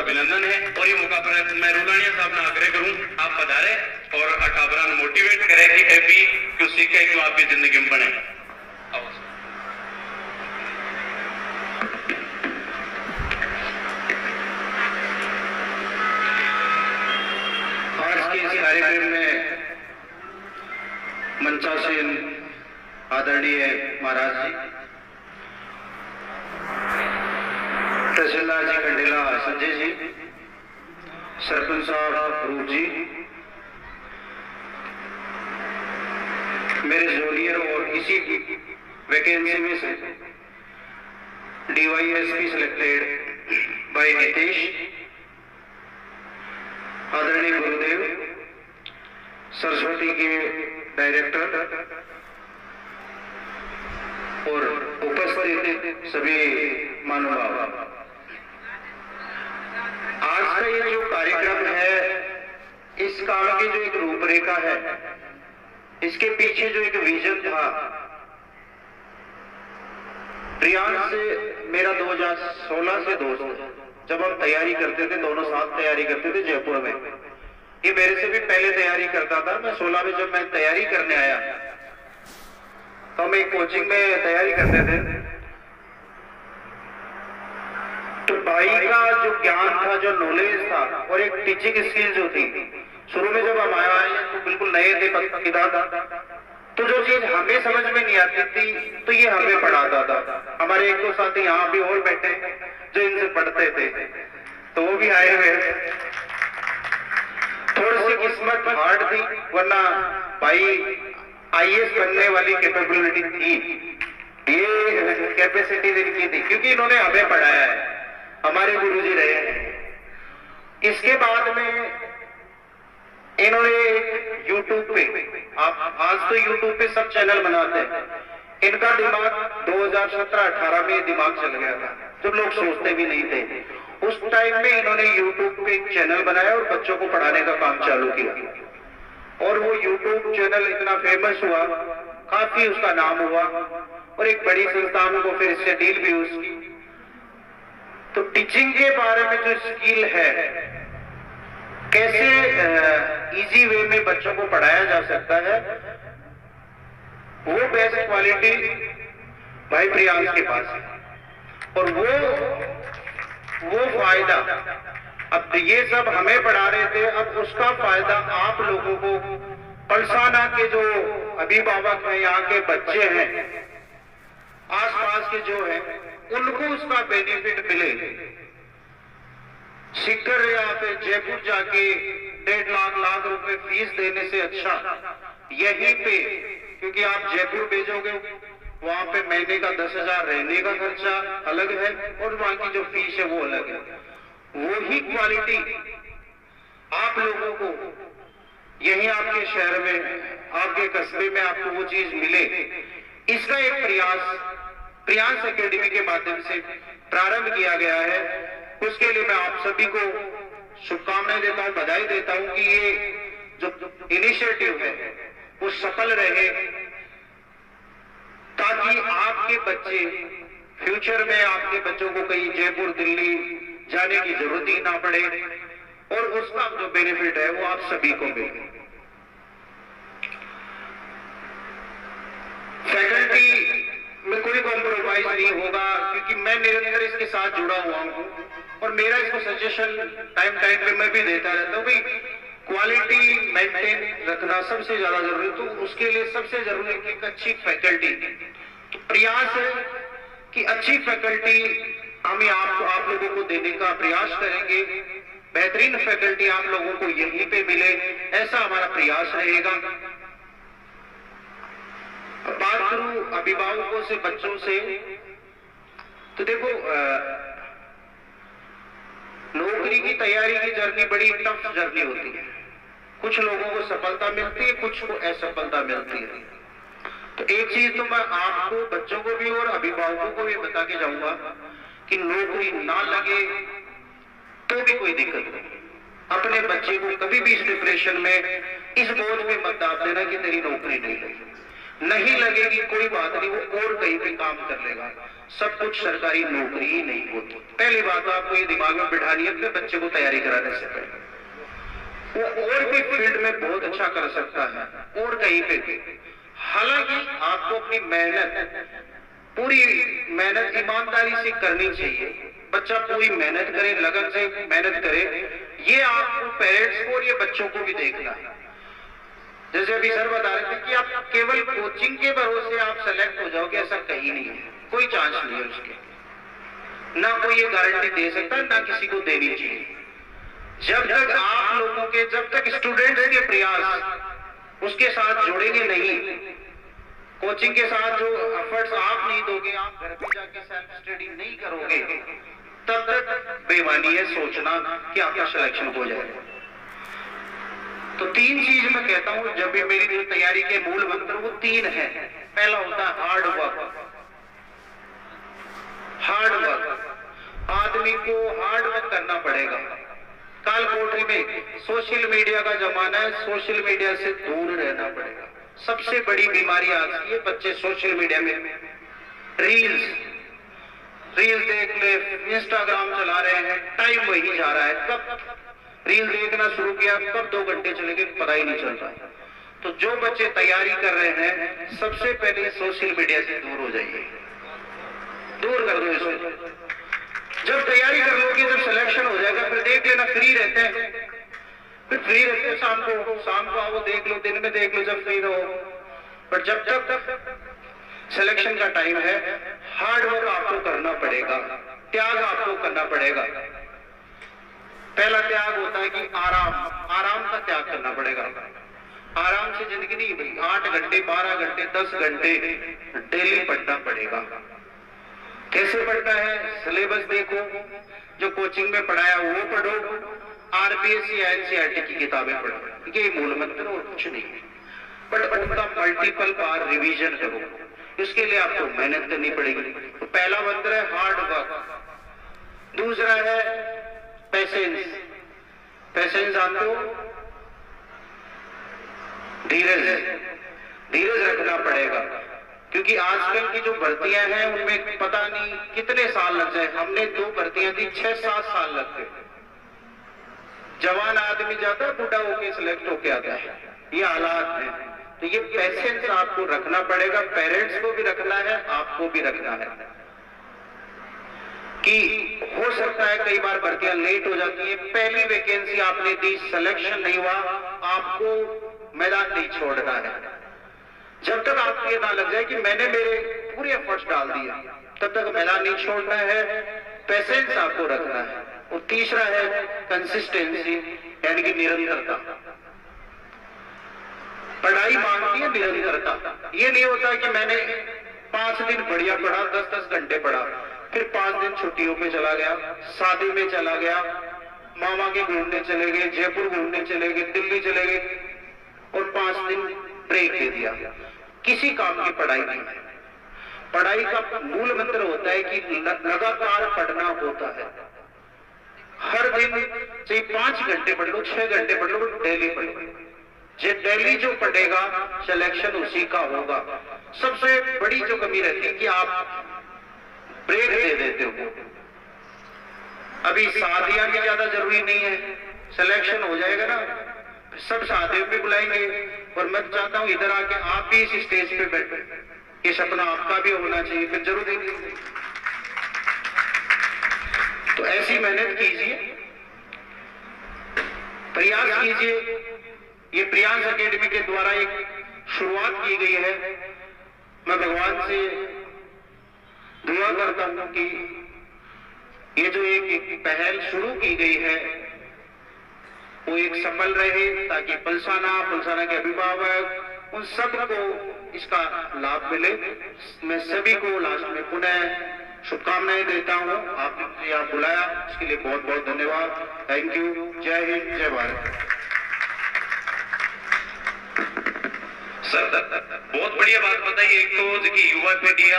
अभिनंदन है। और ये मौका पर मैं रुलानिया साहब ने आग्रह करूं, आप पधारे और अटाबरा ने मोटिवेट करे कि ऐसी क्यों सीखे क्यों आपकी जिंदगी में बने। आज के इस कार्यक्रम में मंचासीन आदरणीय महाराज जी, तहसीलदार जी कंडेला संजय जी, सरपंच साहब रूप जी, मेरे जूनियर और इसी वैकेंसी में से DYSP सिलेक्टेड बाय नितेश, आदरणीय गुरुदेव, सरस्वती के डायरेक्टर और उपस्थित सभी महानुभाव, आज का ये जो कार्यक्रम है, इस काम की जो एक रूपरेखा है, इसके पीछे जो एक विजन था, प्रियांश से मेरा 2016 से दोस्त है। जब हम तैयारी करते थे, दोनों साथ तैयारी करते थे जयपुर में। ये मेरे से भी पहले तैयारी करता था। मैं 16 में जब मैं तैयारी करने आया तो हम एक कोचिंग में तैयारी करते थे, तो भाई का जो ज्ञान था, जो नॉलेज था और एक टीचिंग स्किल जो थी, शुरू में जब हम आए तो बिल्कुल नए थे किताब, तो जो चीज हमें समझ में नहीं आती थी तो ये हमें पढ़ाता था। हमारे एक दो साथी यहाँ भी और बैठे जो इनसे पढ़ते थे, तो वो भी आए हुए। थोड़ी सी किस्मत हार्ड थी, वरना भाई IAS बनने वाली कैपेबिलिटी थी, ये कैपेसिटी इनकी थी, क्योंकि इन्होंने हमें पढ़ाया है, हमारे गुरुजी रहे हैं। इसके बाद में इन्होंने YouTube पे, आप आज तो YouTube पे सब चैनल बनाते हैं, इनका दिमाग 2017-18 में दिमाग चल गया था, जब लोग सोचते भी नहीं थे। उस टाइम में इन्होंने YouTube पे एक चैनल बनाया और बच्चों को पढ़ाने का काम चालू किया, और वो YouTube चैनल इतना फेमस हुआ, काफी उसका नाम हुआ, और एक बड़ी संस्थान को फिर इससे डील भी उसकी। तो टीचिंग के बारे में जो स्किल है, कैसे इजी वे में बच्चों को पढ़ाया जा सकता है, वो बेस्ट क्वालिटी भाई प्रियांश के पास है। और वो फायदा, अब ये सब हमें पढ़ा रहे थे, अब उसका फायदा आप लोगों को, पलसाना के जो अभिभावक हैं, यहाँ के बच्चे हैं, आसपास के जो हैं, उनको उसका बेनिफिट मिले। सीकर या फिर जयपुर जाके 1.5 लाख रुपए फीस देने से अच्छा यहीं पे, क्योंकि आप जयपुर भेजोगे वहां पे महीने का 10,000 रहने का खर्चा अलग है, और वहां की जो फीस है वो अलग है। वही क्वालिटी आप लोगों को यहीं आपके शहर में, आपके कस्बे में आपको वो चीज मिले, इसका एक प्रियांश एकेडमी के माध्यम से प्रारंभ किया गया है। उसके लिए मैं आप सभी को शुभकामनाएं देता हूं, बधाई देता हूं कि ये जो इनिशिएटिव है वो सफल रहे, ताकि आपके बच्चे फ्यूचर में, आपके बच्चों को कहीं जयपुर दिल्ली जाने की जरूरत ही ना पड़े, और उसका जो बेनिफिट है वो आप सभी को मिले। फैकल्टी में कोई कॉम्प्रोमाइज नहीं होगा, क्योंकि मैं निरंतर इसके साथ जुड़ा हुआ हूं, और मेरा इसको सजेशन टाइम पे मैं भी देता रहता हूं भाई, क्वालिटी मेंटेन रखना सबसे ज्यादा जरूरी है। तो उसके लिए सबसे जरूरी है कि एक अच्छी फैकल्टी, तो प्रयास है कि अच्छी फैकल्टी हम आप लोगों को देने का प्रयास करेंगे, बेहतरीन फैकल्टी आप लोगों को यहीं पे मिले, ऐसा हमारा प्रयास रहेगा। बात करूं अभिभावकों से, बच्चों से, तो देखो नौकरी की तैयारी की जर्नी बड़ी टफ जर्नी होती है। कुछ लोगों को सफलता मिलती है, कुछ को असफलता मिलती है। तो एक चीज तो मैं आपको, बच्चों को भी और अभिभावकों को भी बता के जाऊंगा कि नौकरी ना लगे तो भी कोई दिक्कत नहीं। अपने बच्चे को कभी भी इस डिप्रेशन में, इस बोझ में मत डाल देना कि तेरी नौकरी नहीं लगी। नहीं लगेगी कोई बात नहीं, वो और कहीं पे काम कर लेगा। सब कुछ सरकारी नौकरी ही नहीं होती। पहली बात तो आपको ये दिमाग में बिठानी है अपने बच्चे को तैयारी कराने से पहले। वो और भी फील्ड में बहुत अच्छा कर सकता है और कहीं पे भी। हालांकि आपको अपनी मेहनत, पूरी मेहनत ईमानदारी से करनी चाहिए। बच्चा पूरी मेहनत करे, लगन से मेहनत करे, ये आपको पेरेंट्स को और ये बच्चों को भी देखना है। जैसे अभी सर बता रहे थे कि आप केवल कोचिंग के भरोसे आप सेलेक्ट हो जाओगे, ऐसा कहीं नहीं है, कोई चांस नहीं है उसके। ना कोई ये गारंटी दे सकता है, ना किसी को देनी चाहिए। जब तक आप लोगों के, जब तक स्टूडेंट्स के प्रयास उसके साथ जुड़ेंगे नहीं, कोचिंग के साथ जो एफर्ट्स आप नहीं दोगे, आप घर पे जाके सेल्फ स्टडी नहीं करोगे, तब तक बेईमानी है सोचना कि आपका सिलेक्शन हो जाएगा। तो 3 चीज मैं कहता हूं, जब भी मेरी जो तैयारी के मूल मंत्र वो 3 है। पहला होता है हार्ड वर्क। हार्ड वर्क, आदमी को हार्ड वर्क करना पड़ेगा। काल कोठरी में सोशल मीडिया का जमाना है, सोशल मीडिया से दूर रहना पड़ेगा। सबसे बड़ी बीमारी आज की है, बच्चे सोशल मीडिया में रील्स देख ले, इंस्टाग्राम चला रहे हैं, टाइम वही जा रहा है। कब रील देखना शुरू किया, कब 2 घंटे चले गए पता ही नहीं चल रहा। तो जो बच्चे तैयारी कर रहे हैं, सबसे पहले सोशल मीडिया से दूर हो जाइए, दूर कर दो इसको। जब तैयारी कर लोगे, जब सिलेक्शन हो जाएगा, फिर देख लेना, फ्री रहते हैं, फिर फ्री रहते हैं। शाम को आओ, देख लो, दिन में देख लो, जब फ्री रहो। पर जब तक सिलेक्शन का टाइम है, हार्ड वर्क आपको करना पड़ेगा, त्याग आपको करना पड़ेगा। पहला त्याग होता है कि आराम का त्याग करना पड़ेगा। आराम से जिंदगी नहीं भाई, 8 घंटे 12 घंटे 10 घंटे डेली पढ़ना पड़ेगा। कैसे पढ़ना है? सिलेबस देखो, जो कोचिंग में पढ़ाया वो पढ़ो, आरबीएस या एनसीईआरटी की किताबें पढ़ो, ये मूल मंत्र और कुछ नहीं है। बट उनका मल्टीपल बार रिवीजन करो, इसके लिए आपको मेहनत करनी पड़ेगी। तो पहला मंत्र है हार्ड वर्क। दूसरा है पेशेंस। पेशेंस जानते हो? धीरज रखना पड़ेगा, क्योंकि आजकल की जो भर्तियां हैं उनमें पता नहीं कितने साल लग जाए। हमने 2 भर्तियां दी, 6-7 साल लग गए। जवान आदमी जाता है, बूढ़ा होके सिलेक्ट होके आता है, ये हालात है। तो ये पेशेंस आपको रखना पड़ेगा, पेरेंट्स को भी रखना है, आपको भी रखना है। कि हो सकता है कई बार भर्तियां लेट हो जाती है, पहली वैकेंसी आपने दी, सिलेक्शन नहीं हुआ, आपको मैदान नहीं छोड़ना है। जब तक आपको ये ना लग जाए कि मैंने मेरे पूरे एफर्ट्स डाल दिए, तब तक मैदान नहीं छोड़ना है, पेशेंस आपको रखना है। और तीसरा है कंसिस्टेंसी, यानी कि निरंतरता। पढ़ाई मांगती है निरंतरता। ये नहीं होता कि मैंने 5 दिन बढ़िया पढ़ा, 10-10 घंटे पढ़ा, फिर 5 दिन छुट्टियों में चला गया, शादी में चला गया, मामा के घूमने चले गए, जयपुर घूमने चले गए, दिल्ली चले गए और 5 दिन ब्रेक दे दिया। किसी काम की पढ़ाई नहीं है। पढ़ाई का मूल मंत्र होता है कि लगातार पढ़ना होता है। हर दिन चाहे 5 घंटे पढ़ लो, 6 घंटे पढ़ लो, डेली पढ़ो। जे डेली जो पढ़ेगा सिलेक्शन उसी का होगा। सबसे बड़ी जो कमी रहती है कि आप ब्रेक दे देते हो। अभी शादियां भी ज्यादा जरूरी नहीं है, सिलेक्शन हो जाएगा ना, सब शादियों में बुलाएंगे। और मैं चाहता हूं इधर आके आप भी इस स्टेज पे बैठे, ये सपना आपका भी होना चाहिए, फिर जरूरी नहीं। तो ऐसी मेहनत कीजिए, प्रयास कीजिए। ये प्रियांश एकेडमी के द्वारा एक शुरुआत की गई है। मैं भगवान से दुआ करता हूं कि ये जो एक पहल शुरू की गई है वो एक सफल रहे, ताकि पलसाना के अभिभावक उन सबको इसका लाभ मिले। मैं सभी को लास्ट में पुनः शुभकामनाएं देता हूं। आपने मुझे यहाँ बुलाया, इसके लिए बहुत बहुत धन्यवाद। Thank you. जय हिंद, जय भारत। सर बहुत बढ़िया बात बताई। एक तो युवा पीढ़ी